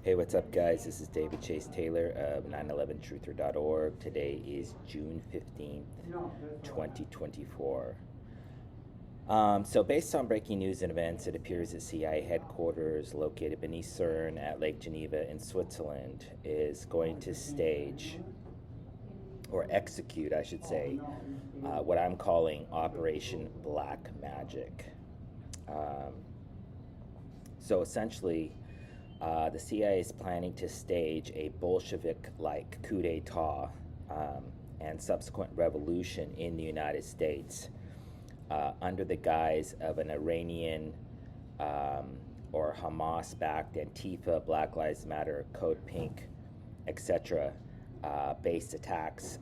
Hey, what's up, guys? This is David Chase Taylor of 911truther.org. Today is June 15th, 2024. So, based on breaking news and events, it appears that CIA headquarters, located beneath CERN at Lake Geneva in Switzerland, is going to stage, or execute, I should say, what I'm calling Operation Black Magic. So, essentially, the CIA is planning to stage a Bolshevik-like coup d'etat and subsequent revolution in the United States under the guise of an Iranian or Hamas-backed Antifa, Black Lives Matter, Code Pink, etc. Based attacks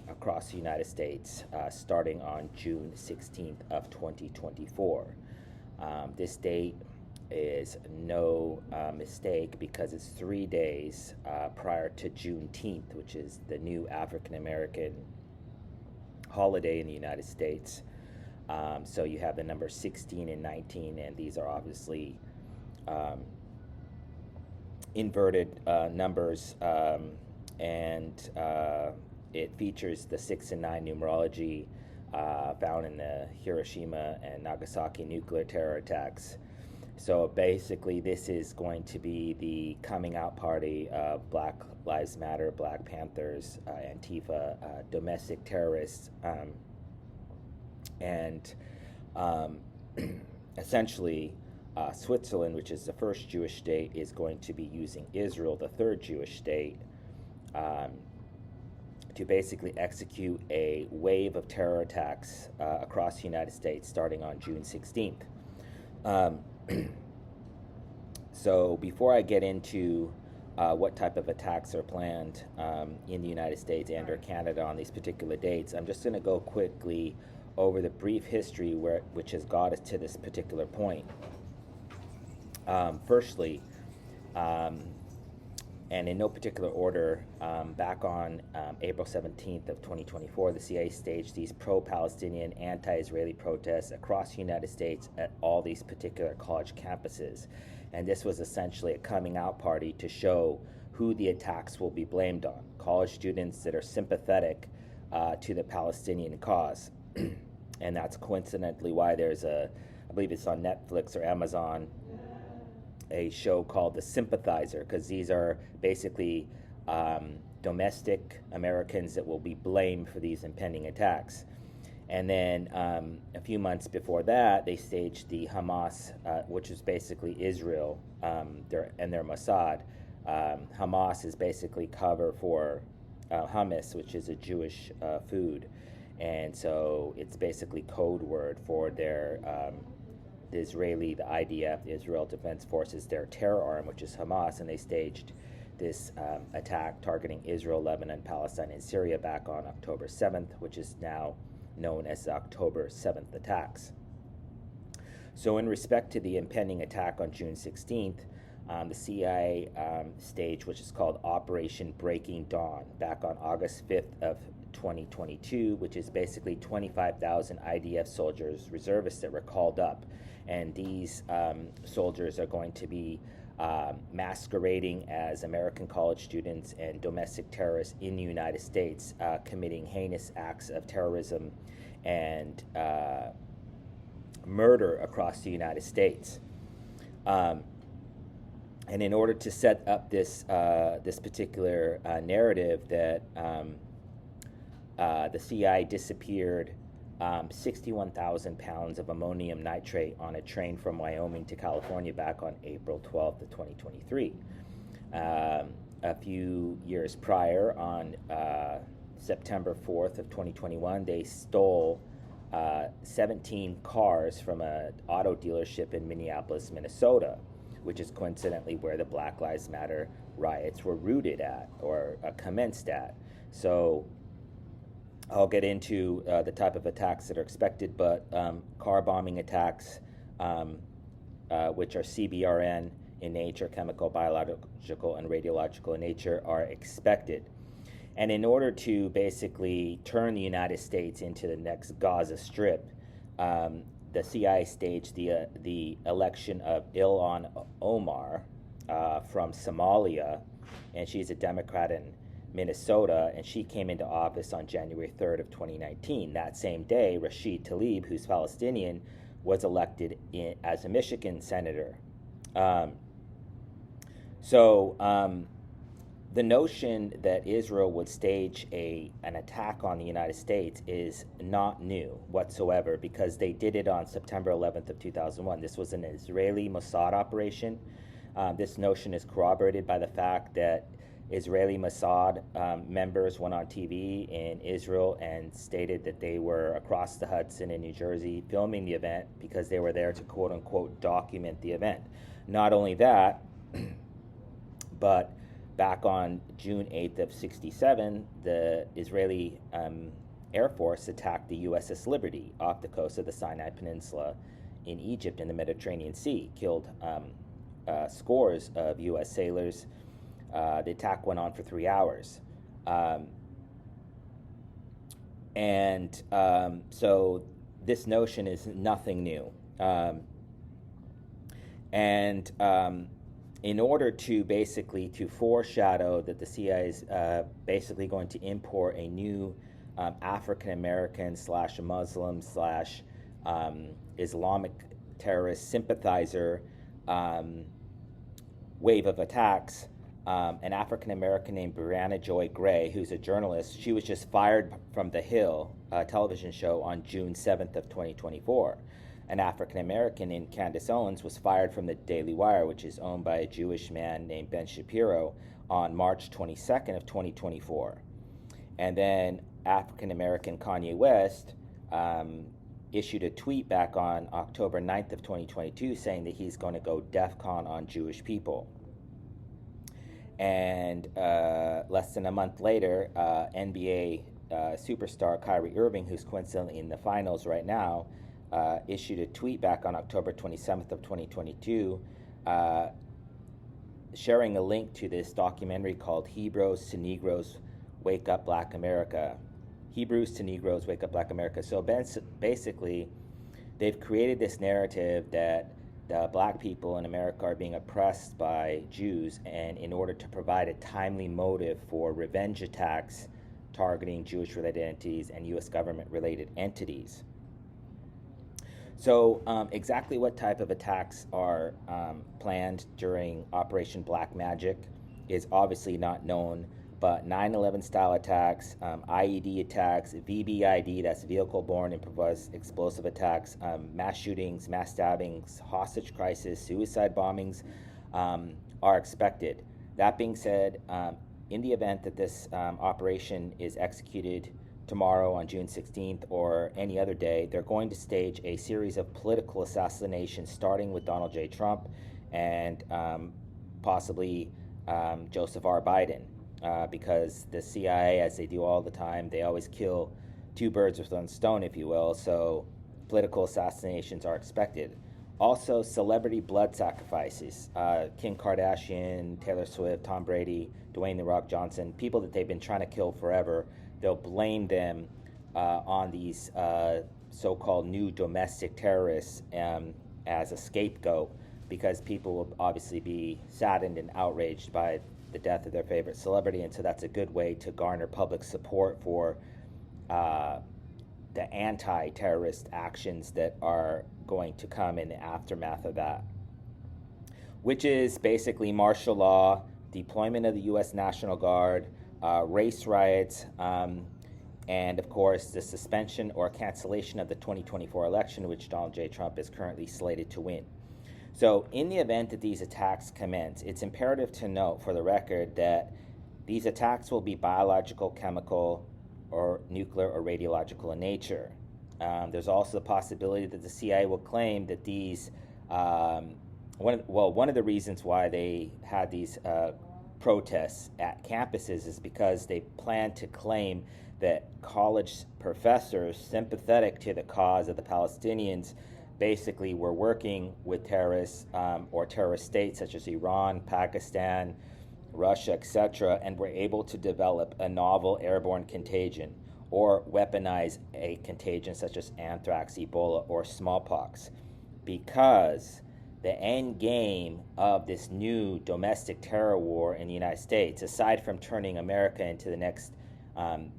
across the United States starting on June 16th of 2024. This date is no mistake because it's 3 days prior to Juneteenth, which is the new African American holiday in the United States. So you have the number 16 and 19, and these are obviously inverted numbers, and it features the 6 and 9 numerology found in the Hiroshima and Nagasaki nuclear terror attacks. So basically, this is going to be the coming out party of Black Lives Matter, Black Panthers, Antifa, domestic terrorists, and essentially Switzerland, which is the first Jewish state, is going to be using Israel, the third Jewish state, to basically execute a wave of terror attacks across the United States starting on June 16th. So before I get into what type of attacks are planned in the United States and or Canada on these particular dates, I'm just going to go quickly over the brief history which has got us to this particular point. Firstly, and in no particular order, back on April 17th of 2024, the CIA staged these pro-Palestinian, anti-Israeli protests across the United States at all these particular college campuses. And this was essentially a coming out party to show who the attacks will be blamed on. College students that are sympathetic to the Palestinian cause. And that's coincidentally why there's I believe it's on Netflix or Amazon, a show called The Sympathizer, because these are basically domestic Americans that will be blamed for these impending attacks. And then a few months before that, they staged the Hamas, which is basically Israel and their Mossad. Hamas is basically cover for hummus, which is a Jewish food. And so it's basically code word for their the Israeli, the IDF, the Israel Defense Forces, their terror arm, which is Hamas, and they staged this attack targeting Israel, Lebanon, Palestine, and Syria back on October 7th, which is now known as the October 7th attacks. So in respect to the impending attack on June 16th, the CIA staged, which is called Operation Breaking Dawn, back on August 5th of 2022, which is basically 25,000 IDF soldiers, reservists that were called up. And these soldiers are going to be masquerading as American college students and domestic terrorists in the United States, committing heinous acts of terrorism and murder across the United States. And in order to set up this particular narrative that the CIA disappeared 61,000 pounds of ammonium nitrate on a train from Wyoming to California back on April 12th of 2023. A few years prior, on September 4th of 2021, they stole 17 cars from an auto dealership in Minneapolis, Minnesota, which is coincidentally where the Black Lives Matter riots were rooted at or commenced at. So I'll get into the type of attacks that are expected, but car bombing attacks, which are CBRN in nature, chemical, biological, and radiological in nature, are expected. And in order to basically turn the United States into the next Gaza Strip, the CIA staged the election of Ilhan Omar from Somalia, and she's a Democrat in Minnesota, and she came into office on January 3rd of 2019. That same day, Rashid Tlaib, who's Palestinian, was elected as a Michigan senator. The notion that Israel would stage an attack on the United States is not new whatsoever, because they did it on September 11th of 2001. This was an Israeli Mossad operation. This notion is corroborated by the fact that Israeli Mossad members went on TV in Israel and stated that they were across the Hudson in New Jersey filming the event because they were there to quote-unquote document the event. Not only that, but back on June 8th of 67, the Israeli Air Force attacked the USS Liberty off the coast of the Sinai Peninsula in Egypt in the Mediterranean Sea, killed scores of U.S. sailors. The attack went on for 3 hours. So this notion is nothing new. In order to basically foreshadow that the CIA is basically going to import a new African American / Muslim / Islamic terrorist sympathizer wave of attacks, an African American named Brianna Joy Gray, who's a journalist, she was just fired from The Hill television show on June 7th of 2024. An African American named Candace Owens was fired from the Daily Wire, which is owned by a Jewish man named Ben Shapiro, on March 22nd of 2024. And then African American Kanye West issued a tweet back on October 9th of 2022 saying that he's going to go DEFCON on Jewish people. And less than a month later, NBA superstar Kyrie Irving, who's coincidentally in the finals right now, issued a tweet back on October 27th of 2022 sharing a link to this documentary called Hebrews to Negroes Wake Up Black America. Hebrews to Negroes Wake Up Black America. So basically, they've created this narrative that the black people in America are being oppressed by Jews, and in order to provide a timely motive for revenge attacks targeting Jewish-related entities and U.S. government-related entities. So exactly what type of attacks are planned during Operation Black Magic is obviously not known, but 9/11 style attacks, IED attacks, VBID, that's vehicle-borne improvised explosive attacks, mass shootings, mass stabbings, hostage crisis, suicide bombings are expected. That being said, in the event that this operation is executed tomorrow on June 16th or any other day, they're going to stage a series of political assassinations, starting with Donald J. Trump and possibly Joseph R. Biden, because the CIA, as they do all the time, they always kill two birds with one stone, if you will, so political assassinations are expected. Also, celebrity blood sacrifices. Kim Kardashian, Taylor Swift, Tom Brady, Dwayne "The Rock" Johnson, people that they've been trying to kill forever. They'll blame them on these so-called new domestic terrorists as a scapegoat, because people will obviously be saddened and outraged by the death of their favorite celebrity, and so that's a good way to garner public support for the anti-terrorist actions that are going to come in the aftermath of that, which is basically martial law, deployment of the U.S. National Guard, race riots, and of course the suspension or cancellation of the 2024 election, which Donald J. Trump is currently slated to win. So in the event that these attacks commence, it's imperative to note for the record that these attacks will be biological, chemical, or nuclear or radiological in nature. There's also the possibility that the CIA will claim that these, one of the reasons why they had these protests at campuses is because they plan to claim that college professors sympathetic to the cause of the Palestinians basically were working with terrorists or terrorist states such as Iran, Pakistan, Russia, etc., and were able to develop a novel airborne contagion or weaponize a contagion such as anthrax, Ebola, or smallpox, because the end game of this new domestic terror war in the United States, aside from turning America into the next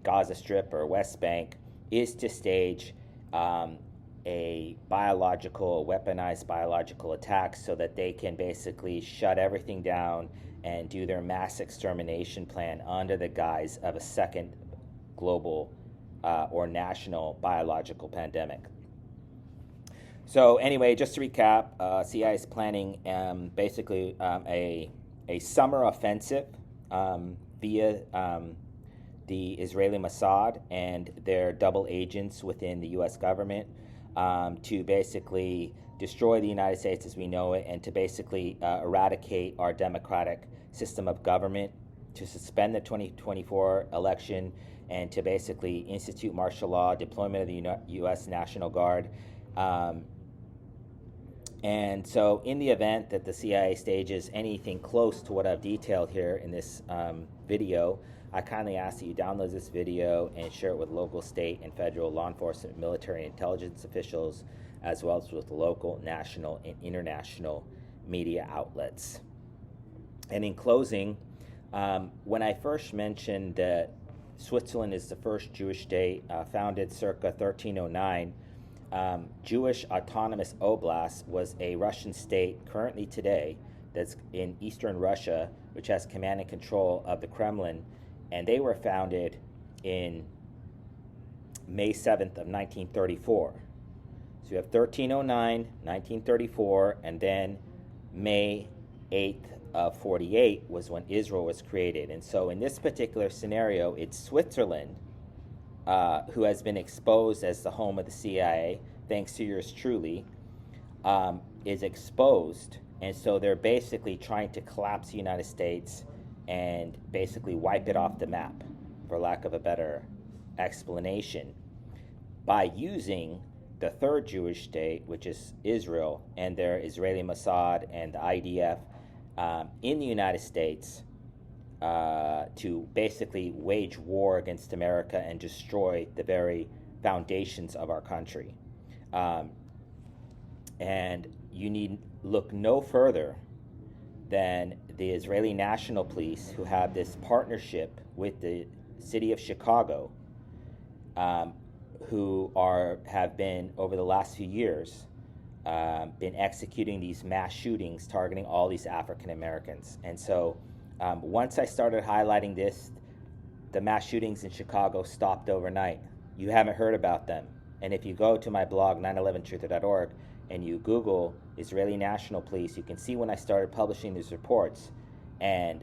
Gaza Strip or West Bank, is to stage a weaponized biological attack so that they can basically shut everything down and do their mass extermination plan under the guise of a second global or national biological pandemic. So anyway, just to recap, CIA is planning basically a summer offensive via the Israeli Mossad and their double agents within the U.S. government to basically destroy the United States as we know it, and to basically eradicate our democratic system of government, to suspend the 2024 election, and to basically institute martial law, deployment of the U.S. National Guard. And so in the event that the CIA stages anything close to what I've detailed here in this video, I kindly ask that you download this video and share it with local, state, and federal law enforcement, military, and intelligence officials, as well as with local, national, and international media outlets. And in closing, when I first mentioned that Switzerland is the first Jewish state founded circa 1309, Jewish Autonomous Oblast was a Russian state currently today that's in eastern Russia, which has command and control of the Kremlin, and they were founded in May 7th of 1934. So you have 1309, 1934, and then May 8th of 48 was when Israel was created. And so in this particular scenario, it's Switzerland who has been exposed as the home of the CIA, thanks to yours truly, is exposed. And so they're basically trying to collapse the United States and basically wipe it off the map, for lack of a better explanation, by using the third Jewish state, which is Israel, and their Israeli Mossad and the IDF in the United States to basically wage war against America and destroy the very foundations of our country. And you need look no further than the Israeli National Police, who have this partnership with the city of Chicago, who have been, over the last few years, been executing these mass shootings targeting all these African Americans. And so once I started highlighting this, the mass shootings in Chicago stopped overnight. You haven't heard about them. And if you go to my blog, 911truther.org, and you Google Israeli National Police, you can see when I started publishing these reports, and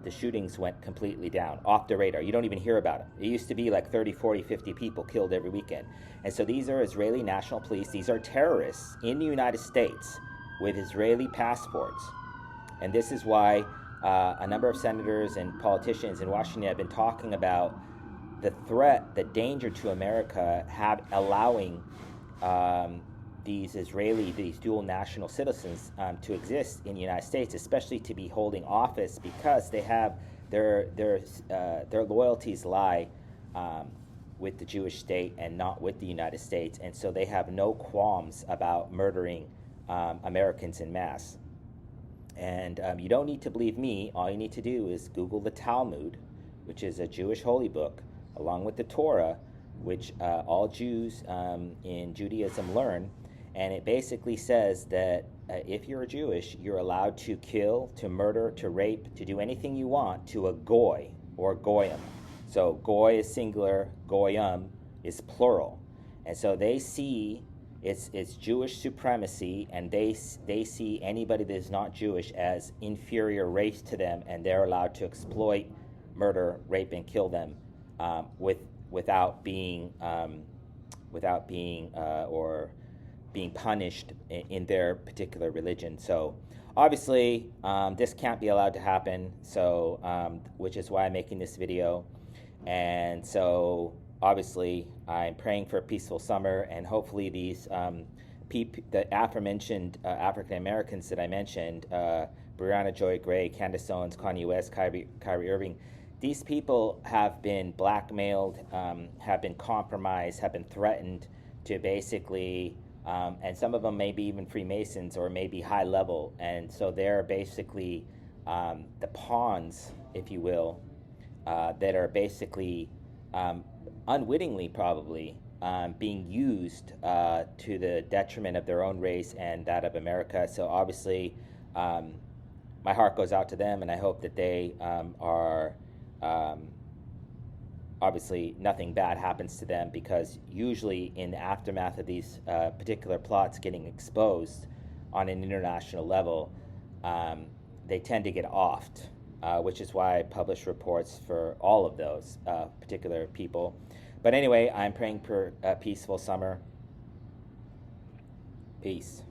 the shootings went completely down, off the radar. You don't even hear about it. It used to be like 30, 40, 50 people killed every weekend. And so these are Israeli National Police. These are terrorists in the United States with Israeli passports. And this is why a number of senators and politicians in Washington have been talking about the threat, the danger to America, allowing these dual national citizens to exist in the United States, especially to be holding office, because they have their loyalties lie with the Jewish state and not with the United States, and so they have no qualms about murdering Americans en masse. And you don't need to believe me. All you need to do is Google the Talmud, which is a Jewish holy book, along with the Torah, which all Jews in Judaism learn. And it basically says that if you're Jewish, you're allowed to kill, to murder, to rape, to do anything you want to a goy or goyim. So goy is singular, goyim is plural. And so they see it's Jewish supremacy, and they see anybody that is not Jewish as inferior race to them, and they're allowed to exploit, murder, rape, and kill them without being being punished in their particular religion. So obviously this can't be allowed to happen, so which is why I'm making this video. And so obviously I'm praying for a peaceful summer, and hopefully these the aforementioned African Americans that I mentioned, Brianna Joy Gray, Candace Owens, Kanye West, Kyrie Irving, these people have been blackmailed, have been compromised, have been threatened to basically And some of them may be even Freemasons or maybe high level, and so they're basically the pawns, if you will, that are basically unwittingly probably being used to the detriment of their own race and that of America. So obviously, my heart goes out to them, and I hope that they are obviously nothing bad happens to them, because usually in the aftermath of these particular plots getting exposed on an international level, they tend to get offed, which is why I publish reports for all of those particular people. But anyway, I'm praying for a peaceful summer. Peace.